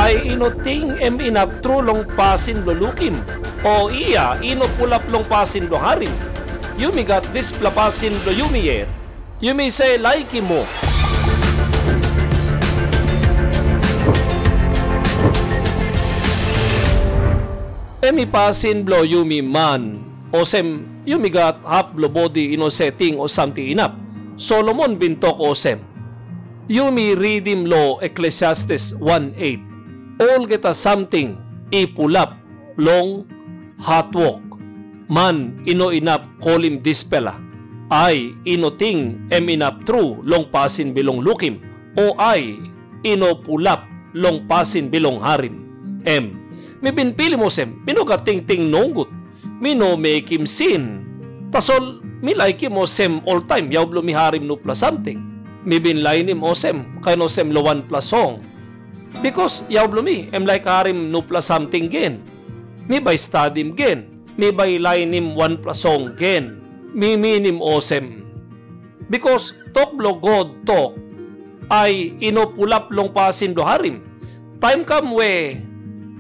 ay inuting em inap trulong pasin lulukim. O iya inupulap long pasin lo harim. Yumi gat displa pasin lo yumiyer. Yumi say like mo. Emi pasin blo yumi man. O sem yumi gat hap lo body ino setting o something inap. Solomon bintok o sem. Yumi redeem lo Ecclesiastes 1:8. All get a something ipulap long hot walk. Man ino inap kolim dispela. Ay inoting em inap true long pasin bilong lukim. O ay ino pulap long pasin bilong harim. Mi binpili mo sem. Mino ka ting nonggut. Mino make him sin. Tasol mi like mo sem all time. Yaw mi harim no plus something. Mi binlain mo sem. Kaya no sem lo 1 plus song. Because yaw mi em like harim no plus something gen. Mi by study gen. Mi by line him 1 plus song gen. Mi minim osem. Because talk blo God talk ay inopulap long pasin do harim. Time come we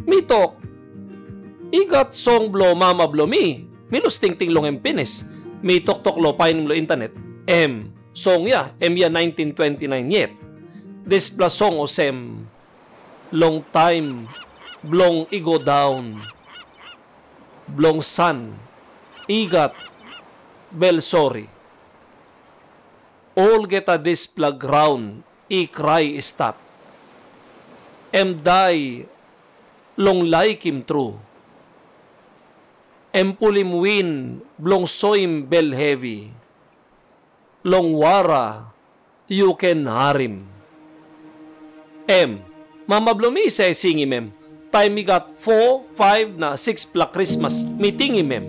mi talk igat song blo mama blo mi. Minus ting long em pinis. Mi tok lo pain lo internet. Song ya ya 1929 yet. This plus song osem long time blong igo down blong sun igat bel sorry all get a this plug ground I cry stop die long like him true pulim win blong soim bel heavy long wara you can harim mamablomi say singi mem. Time mi got 4, 5 na 6 pla Christmas meeting mem.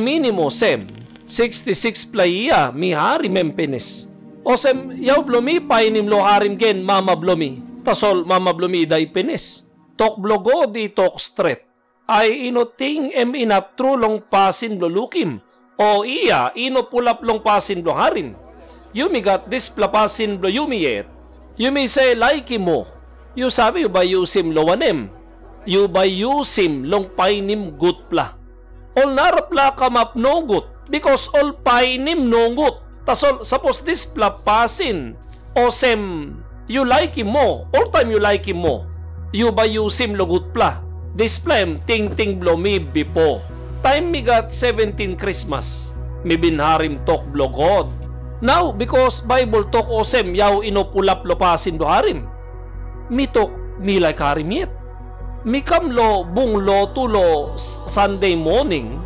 Minimo sem 66 pla iya mi hari mem penis. O sem yaw blomi painim lo harim gen mamablomi. Tasol mamablomi day penis. Tok blogo di tok straight. Ay inoting inap trulong pasin lo lukim. O iya inopulap long pasin lo harim. Yumi got this pla pasin lo yumiyer. Yumi say like mo. You sabi you by yusim lowanem. You by yusim long painim gut pla. All narapla kamap no gut. Because all painim no gut. Tasol suppose this pla pasin. O sem you like him mo. All time you like him mo. You by yusim lo gut pla. This plem ting blo mi bipo. Time mi got 17 Christmas. Mi binharim tok blo God. Now because Bible tok osem yaw inopulap lo pasin do harim. Mitok milay karimit. Mikam lo bung lo tulo Sunday morning.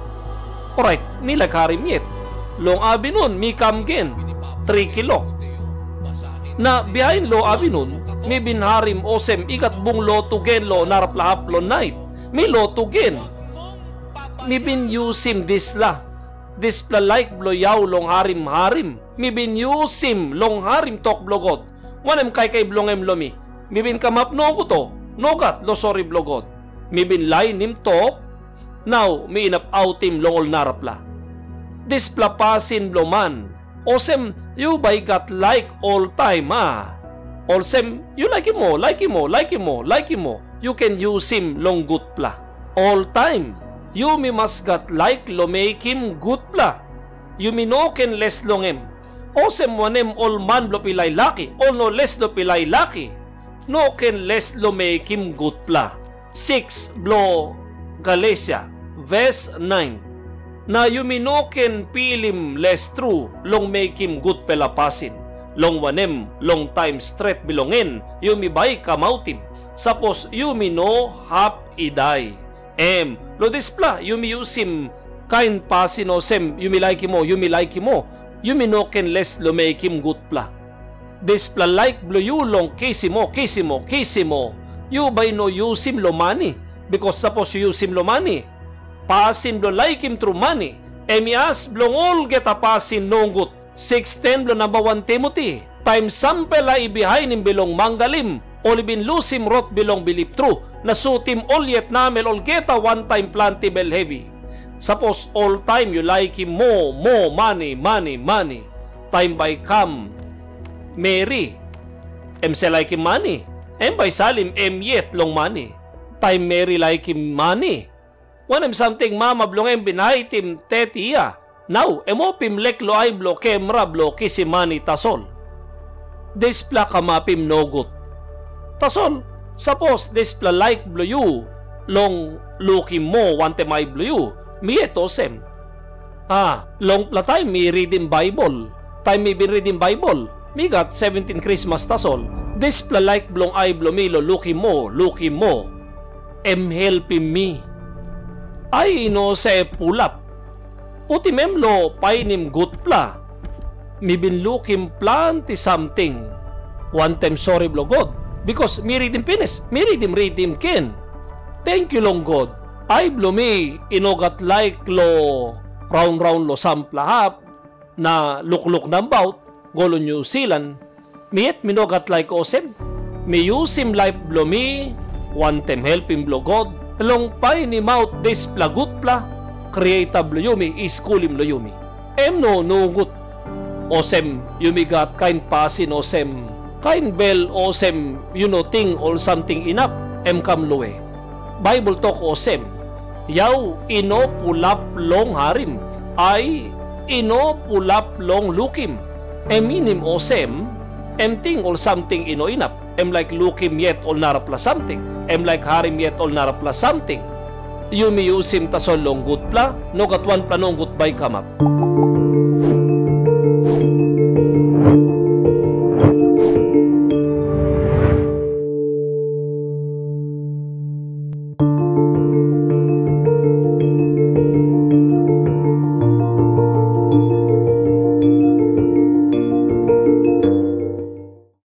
Alright, milay karimit. Long abi nun, mikam gen 3 kilo. Na behind lo abi nun, mi binharim osem ikat bung lo to gen lo naraplahap lo night. Mi lo to gen. Mi bin yusim disla. Displa like blo yaw long harim. Mi bin yusim long harim tok blogot. Wanem kay blongem lomi. Mibin kamap no ko to. Nogat lo sorry blogot. Mibin line nim top. Now, mi inap outim longol narapla. Displa pasin bloman. Osem, you by got like all time Olsem, you like him mo. You can use him long good pla. All time. You mi mas got like lo make him good pla. You mi no can less long him. Osem wanem all man lo pilay laki. All no less lo pilay laki. No can less lo make him good pla. 6 blo Galatia verse 9. Na yumi no can pilim less true long make him good pela pasin. Long wanem long time straight bilongin yumi bay kamautim. Sapos yumi no hap iday. Lo displa yumi yusim kain pasin o sem yumi like mo. Yumi no can less lo make him good pla. Displa like blo you long kisimo. You by no yusim lo money. Because suppose you yusim lo money. Pasin blo like him through money. Emias blong all get a pasin nonggut. 6:10 blo number 1 Timothy. Time sampela ibihay nim bilong manggalim. Olibin lusim rot bilong bilip true. Nasutim all yet namel all get a one time plantable heavy. Suppose all time you like him more money. Time by come Mary. Say like him money. Em by salim em yet long money. Time Mary like him money. When em something mama blong em binay tim tetiya. Now, emo pim lek lo ay blo kemra blo kisi money tasol. Displa kamapim nogot. Tasol, suppose displa like blo you. Long looking mo wante may blo you. Mieto sem. Long pla time mi reading Bible. Time mi bin reading Bible. Mi got 17 Christmas tasol. Displa like blong ay blo mi lo looking mo. Em helping me. Ay no se pulap. Puti memlo painim good pla. Mi bin looking plan ti something. One time sorry blo God. Because mi reading finish. Mi reading ken. Thank you long God. Ay blo mi inogat like lo round lo sampla hap na lukluk na bout golo New Zealand. Miet minogat like osem. Mi usim life blo mi. One time helping blo God. Long pay ni mouth this plagut pla. Creative lo yumi, iskulim lo yumi. Em no nugut. Osem, yumi got kind pasin osem. Kind bell osem, you know thing or something enough. Em kam loe. Bible talk osem. Yaw ino pulap long harim. Ay ino pulap long lukim. Eminim osem. Em ting or something ino enough. Em like lukim yet or narapla something. Em like harim yet or narapla something. Yumi usim tasol long good pla, no gat one planong good by kamap.